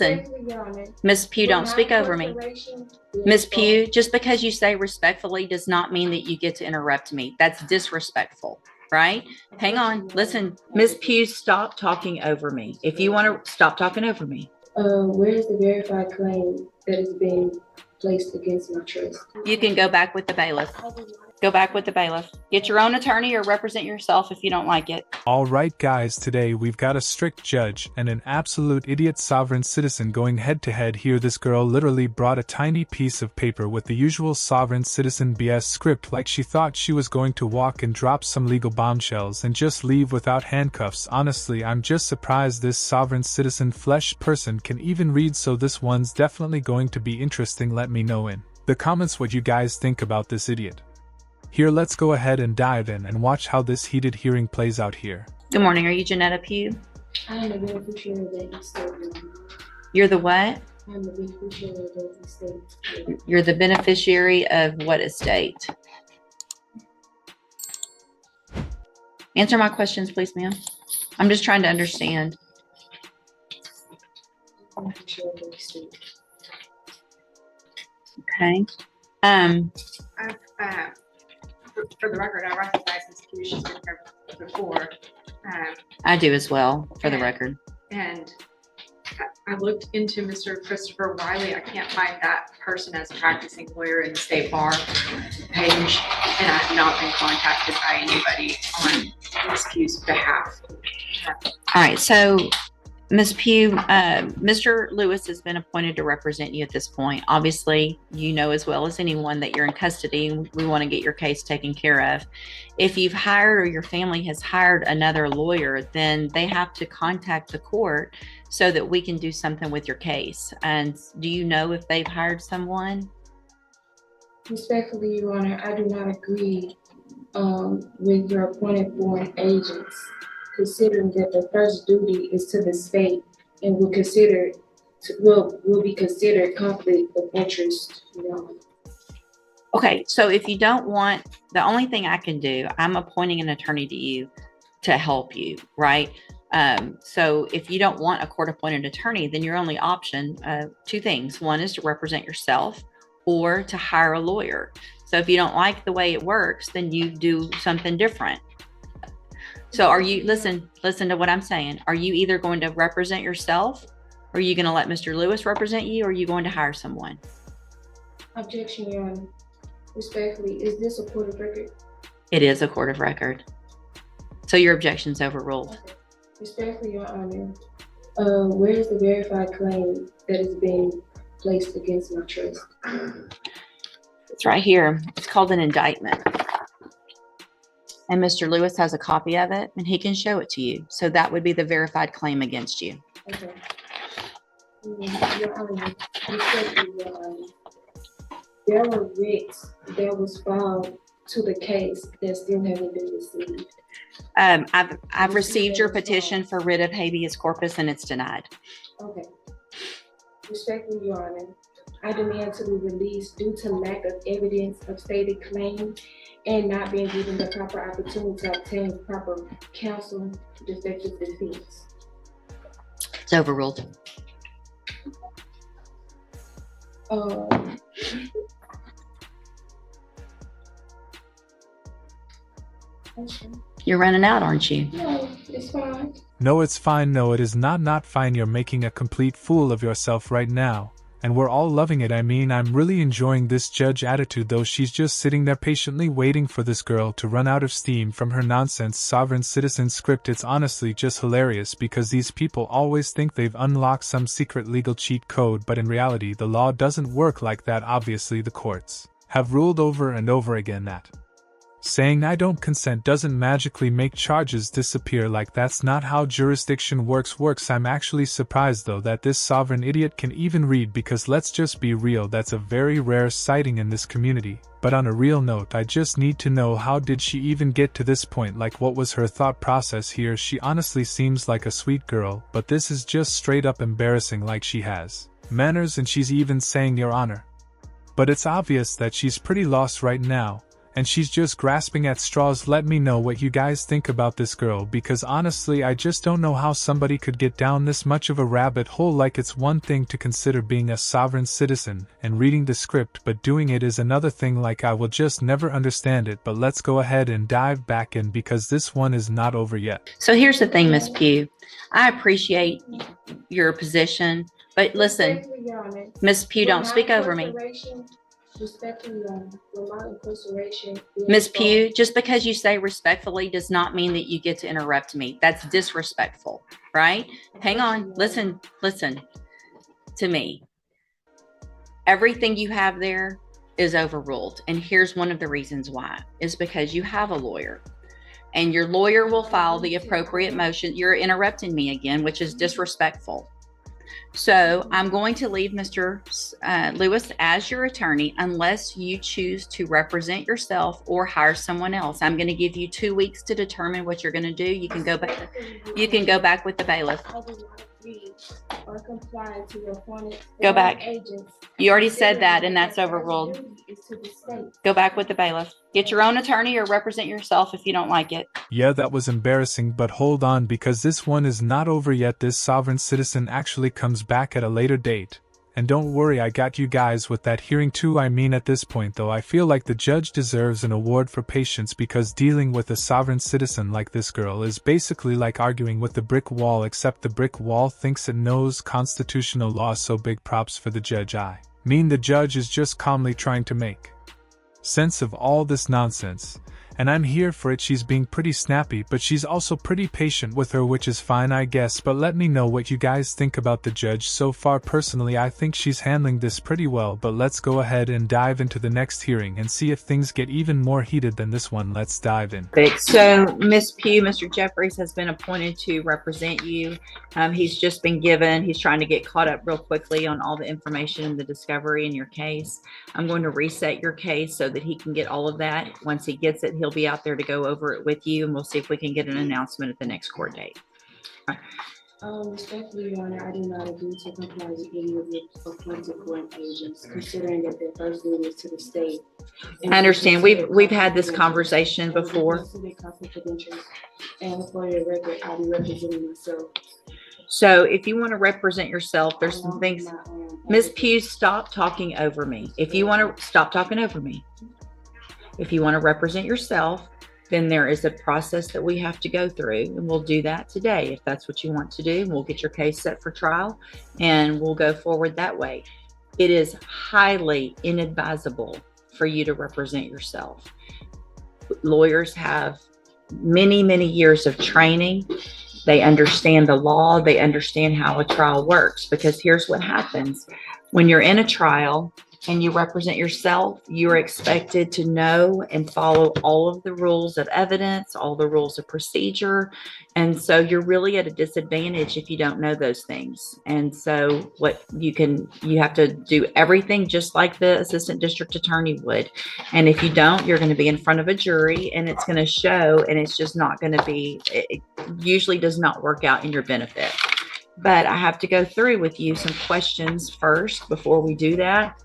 listen. Miss Pugh, don't speak over me. Miss Pugh, just because you say respectfully does not mean that you get to interrupt me. That's disrespectful, right? Hang on. Listen, Miss Pugh, stop talking over me. If you want to stop talking over me. Where is the verified claim that is being placed against my trust? You can go back with the bailiff. Go back with the bailiff. Get your own attorney or represent yourself if you don't like it. Alright guys, today we've got a strict judge and an absolute idiot sovereign citizen going head to head here. This girl literally brought a tiny piece of paper with the usual sovereign citizen BS script like she thought she was going to walk and drop some legal bombshells and just leave without handcuffs. Honestly, I'm just surprised this sovereign citizen flesh person can even read, so this one's definitely going to be interesting. Let me know in the comments what you guys think about this idiot. Here, let's go ahead and dive in and watch how this heated hearing plays out here. Good morning. Are you Janetta Pugh? I am the beneficiary of that estate. You're the what? I am the beneficiary of that estate. You're the beneficiary of what estate? Answer my questions, please, ma'am. I'm just trying to understand. Beneficiary of the estate. Okay. For the record, I recognize Ms. Pugh. She's been here before. I do as well, for the record. And I looked into Mr. Christopher Wiley. I can't find that person as a practicing lawyer in the State Bar page, and I have not been contacted by anybody on Ms. Pugh's behalf. All right, so Ms. Pugh, Mr. Lewis has been appointed to represent you at this point. Obviously, you know as well as anyone that you're in custody and we want to get your case taken care of. If you've hired or your family has hired another lawyer, then they have to contact the court so that we can do something with your case. And do you know if they've hired someone? Respectfully, Your Honor, I do not agree with your appointed foreign agents, considering that the first duty is to the state and will be considered conflict of interest. Okay, so if you don't want, the only thing I can do, I'm appointing an attorney to you to help you, right? So if you don't want a court-appointed attorney, then your only option, two things. One is to represent yourself or to hire a lawyer. So if you don't like the way it works, then you do something different. So are you, listen to what I'm saying. Are you either going to represent yourself, or are you going to let Mr. Lewis represent you, or are you going to hire someone? Objection, Your Honor. Respectfully, is this a court of record? It is a court of record. So your objection's overruled. Okay. Respectfully, Your Honor, where is the verified claim that is being placed against my trust? It's right here. It's called an indictment. And Mr. Lewis has a copy of it, and he can show it to you. So that would be the verified claim against you. Okay. Your Honor, respectfully, Your Honor, there were writs that was filed to the case that still haven't been received. I've received your petition for writ of habeas corpus, and it's denied. Okay. Respectfully, Your Honor, I demand to be released due to lack of evidence of stated claim and not being given the proper opportunity to obtain proper counsel to effective defense. It's overruled. Okay. You're running out, aren't you? No, it's fine. No, it's fine. No, it is not fine. You're making a complete fool of yourself right now. And we're all loving it. I mean, I'm really enjoying this judge attitude, though. She's just sitting there patiently waiting for this girl to run out of steam from her nonsense sovereign citizen script. It's honestly just hilarious because these people always think they've unlocked some secret legal cheat code, but in reality the law doesn't work like that. Obviously the courts have ruled over and over again that saying I don't consent doesn't magically make charges disappear. Like, that's not how jurisdiction works. I'm actually surprised though that this sovereign idiot can even read, because let's just be real, that's a very rare sighting in this community. But on a real note, I just need to know, how did she even get to this point? Like, what was her thought process here? She honestly seems like a sweet girl, but this is just straight up embarrassing. Like, she has manners and she's even saying Your Honor. But it's obvious that she's pretty lost right now. and she's just grasping at straws. Let me know what you guys think about this girl, because honestly I just don't know how somebody could get down this much of a rabbit hole. Like, it's one thing to consider being a sovereign citizen and reading the script, but doing it is another thing. Like, I will just never understand it. But let's go ahead and dive back in, because this one is not over yet. So here's the thing, Miss Pugh. I appreciate your position, but listen, Respectfully, Your Honor, Miss Pugh, don't with my speak over me. incarceration, respectfully, Your Honor, with my incarceration being Miss involved- Pugh, just because you say respectfully does not mean that you get to interrupt me. That's disrespectful, right? Hang on. Listen to me. Everything you have there is overruled. And here's one of the reasons why. Is because you have a lawyer. And your lawyer will file the appropriate motion. You're interrupting me again, which is disrespectful. So I'm going to leave Mr. Lewis as your attorney unless you choose to represent yourself or hire someone else. I'm going to give you 2 weeks to determine what you're going to do. You can go back. You can go back with the bailiff. I do not agree or comply to your appointed Go back. agents. You already said that, and that's overruled. Is to the state. Go back with the bailiff. Get your own attorney or represent yourself if you don't like it. Yeah, that was embarrassing, but hold on, because this one is not over yet. This sovereign citizen actually comes back at a later date. And don't worry, I got you guys with that hearing too. I mean, at this point though, I feel like the judge deserves an award for patience, because dealing with a sovereign citizen like this girl is basically like arguing with the brick wall, except the brick wall thinks it knows constitutional law. So big props for the judge. I mean, the judge is just calmly trying to make sense of all this nonsense, and I'm here for it. She's being pretty snappy, but she's also pretty patient with her, which is fine, I guess. But let me know what you guys think about the judge so far. Personally, I think she's handling this pretty well, but let's go ahead and dive into the next hearing and see if things get even more heated than this one. Let's dive in. So, Miss Pugh, Mr. Jeffries has been appointed to represent you. He's just been given, he's trying to get caught up real quickly on all the information and the discovery in your case. I'm going to reset your case so that he can get all of that. Once he gets it, he'll be out there to go over it with you, and we'll see if we can get an announcement at the next court date. Respectfully, Your Honor, I do not agree to comply with any of the appointed court agents, considering that their first duty is to the state. I understand. We've had this conversation before. And for your record, I'll be representing myself. So if you want to represent yourself, there's some things. Ms. Pugh, stop talking over me. If you want to stop talking over me. If you want to represent yourself, then there is a process that we have to go through, and we'll do that today. If that's what you want to do, we'll get your case set for trial and we'll go forward that way. It is highly inadvisable for you to represent yourself. Lawyers have many, many years of training. They understand the law. They understand how a trial works, because here's what happens. When you're in a trial and you represent yourself, you're expected to know and follow all of the rules of evidence, all the rules of procedure. And so you're really at a disadvantage if you don't know those things. And so you have to do everything just like the assistant district attorney would. And if you don't, you're going to be in front of a jury, and it's going to show, and it's just not going to be, it usually does not work out in your benefit. But I have to go through with you some questions first before we do that.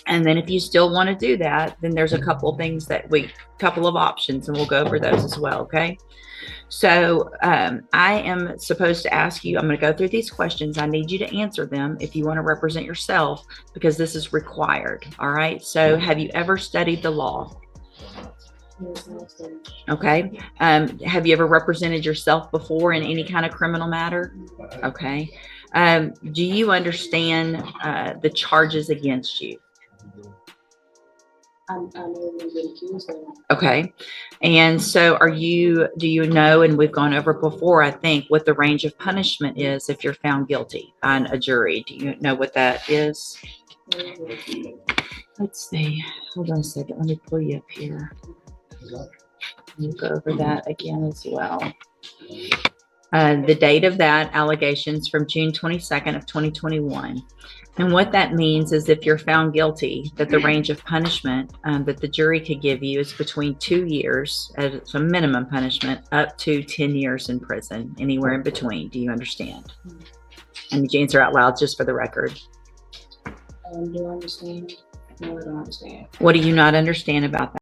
And then if you still want to do that, then there's a couple of things couple of options, and we'll go over those as well. Okay. So I am supposed to ask you, I'm going to go through these questions. I need you to answer them if you want to represent yourself, because this is required. All right. So have you ever studied the law? Okay. Have you ever represented yourself before in any kind of criminal matter? Okay. Do you understand the charges against you? I know we've been accused of. Okay. And so do you know, and we've gone over before, I think, what the range of punishment is if you're found guilty on a jury? Do you know what that is? Let's see. Hold on a second. Let me pull you up here. We'll go over that again as well. The date of that allegations from June 22nd of 2021. And what that means is if you're found guilty, that the range of punishment that the jury could give you is between 2 years as a minimum punishment up to 10 years in prison, anywhere in between. Do you understand? And did you answer out loud just for the record? Do I understand? No, I don't understand. What do you not understand about that?